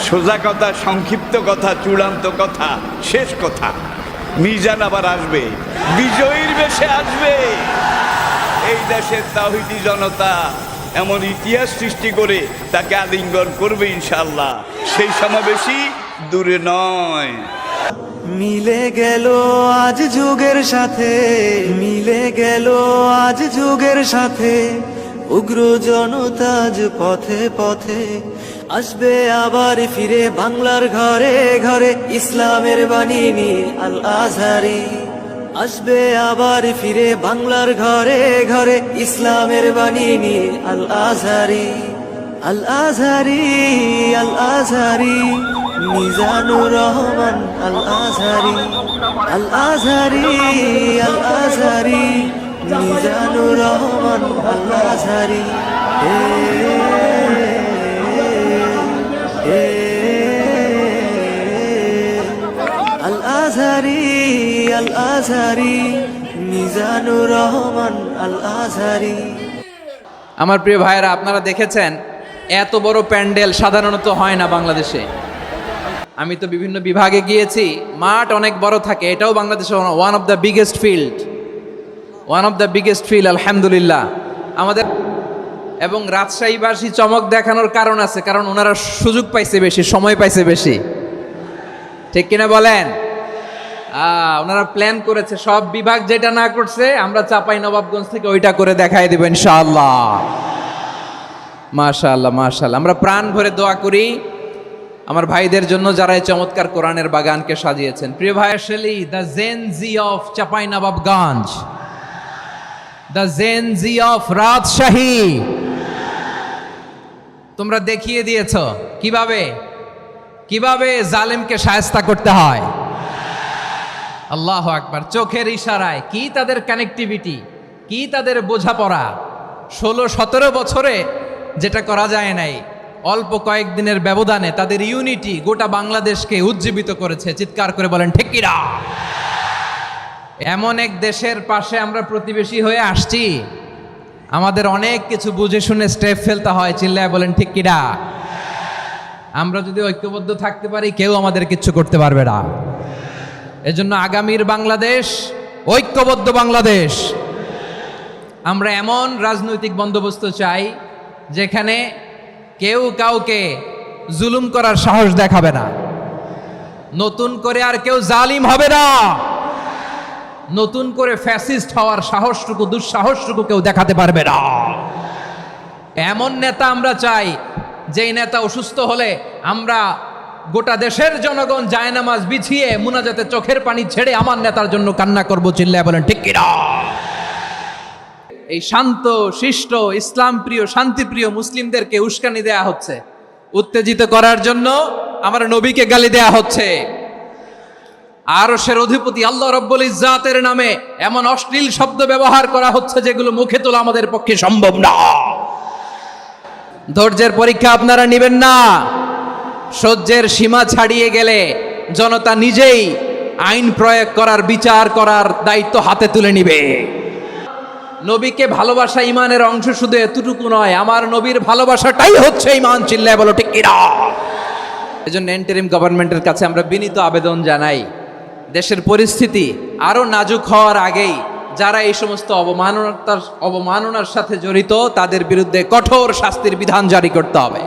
সোজা কথা, সংক্ষিপ্ত কথা, চূড়ান্ত কথা, শেষ কথা। মিজান আবার আসবে, বিজয়ীর বেশে আসবে। এই দেশের তাওহীদি জনতা এমন ইতিহাস সৃষ্টি করে তাকে আলিঙ্গন করবে ইনশাআল্লাহ। সেই সমাবেশই দূরে নয়। মিলে গেল আজ যুগের সাথে, মিলে গেল আজ যুগের সাথে, উগ্র জনতা আজ পথে পথে আসবে আবার ফিরে বাংলার ঘরে ঘরে। ইসলামের বাণী নিয়ে আল আজহারি আসবে আবার ফিরে বাংলার ঘরে ঘরে। ইসলামের বাণী নিয়ে আল আজহারি, আল আজহারি, আল আজহারি, মিজানুর রহমান আল আজহারি, আল আজহারি, আল আজহারি, মিজানুর রহমান আল আজহারি। আল আজহারি, আল আজহারি, মিজানুর রহমান আল আজহারি। আমার প্রিয় ভাইয়েরা, আপনারা দেখেছেন এত বড় প্যান্ডেল সাধারণত হয় না বাংলাদেশে। আমি তো বিভিন্ন বিভাগে গিয়েছি, মাঠ অনেক বড় থাকে। এটাও বাংলাদেশে one of the biggest field, one of the biggest field, আলহামদুলিল্লাহ। আমাদের এবং রাজশাহীবাসী চমক দেখানোর কারণ আছে, কারণ ওনারা সুযোগ পাইছে বেশি, সময় পাইছে বেশি, ঠিক কিনা বলেন? ওনারা প্ল্যান করেছে, সব বিভাগ যেটা না করছে আমরা চাপাই নবাবগঞ্জ থেকে ওইটা করে দেখাই দেব ইনশাআল্লাহ। মাশাআল্লাহ, মাশাআল্লাহ। আমরা প্রাণ ভরে দোয়া করি আমার ভাইদের জন্য যারা এই চমৎকার কোরআনের বাগানকে সাজিয়েছেন। প্রিয় ভাই, আসলে the Gen Z of Chapai Nawabganj, the Gen Z of Rajshahi, তোমরা দেখিয়ে দিয়েছ কিভাবে কিভাবে জালেমকে শায়েস্তা করতে হয়। আল্লাহু আকবার। চোখের ইশারায় কি তাদের কানেক্টিভিটি, কি তাদের বোঝাপড়া। 16-17 বছরে যেটা করা যায় নাই, অল্প কয়েকদিনের ব্যবধানে তাদের ইউনিটি গোটা বাংলাদেশকে উজ্জীবিত করেছে। চিৎকার করে বলেন ঠিক কিনা? এমন এক দেশের পাশে আমরা প্রতিবেশী হয়ে আসছি, আমাদের অনেক কিছু বুঝে শুনে স্টেপ ফেলতে হয়। চিল্লায় বলেন ঠিক কিনা? আমরা যদি ঐক্যবদ্ধ থাকতে পারি, কেউ আমাদের কিচ্ছু করতে পারবে না। এজন্য আগামীর বাংলাদেশ ঐক্যবদ্ধ বাংলাদেশ। আমরা এমন রাজনৈতিক বন্দোবস্ত চাই যেখানে কেউ কাউকে জুলুম করার সাহস দেখাবে না, নতুন করে আর কেউ জালিম হবে না, নতুন করে ফ্যাসিস্ট হওয়ার সাহসটুকু, দুঃসাহসটুকু কেউ দেখাতে পারবে না। এমন নেতা আমরা চাই, যেই নেতা অসুস্থ হলে আমরা গোটা দেশের জনগণ জায়নামাজ বিছিয়ে মুনাজাতে চোখের পানি ছেড়ে আমার নেতার জন্য কান্না করবো। চিল্লায় বলেন ঠিক কিনা? এই শান্ত শিষ্ট ইসলাম প্রিয় শান্তিপ্রিয় মুসলিমদেরকে উস্কানি দেয়া হচ্ছে, উত্তেজিত করার জন্য আমার নবীকে গালি দেয়া হচ্ছে। আরশের অধিপতি আল্লাহ রব্বুল ইজ্জাতের নামে এমন অশ্লীল শব্দ ব্যবহার করা হচ্ছে যেগুলো মুখে তোলা আমাদের পক্ষে সম্ভব না। ধৈর্যের পরীক্ষা আপনারা নেবেন না। সহ্যের সীমা ছাড়িয়ে গেলে জনতা নিজেই আইন প্রয়োগ করার, বিচার করার দায়িত্ব হাতে তুলে নিবে। নবীকে ভালোবাসা ইমানের অংশ শুধু এতটুকু নয়, আমার নবীর ভালোবাসাটাই হচ্ছে ইমান। চিল্লায় বলো ঠিক কিনা? এজন্য ইন্টারিম গভর্নমেন্টের কাছে আমরা বিনীত আবেদন জানাই, দেশের পরিস্থিতি আরো নাজুক হওয়ার আগেই যারা এই সমস্ত অবমাননার সাথে জড়িত তাদের বিরুদ্ধে কঠোর শাস্তির বিধান জারি করতে হবে।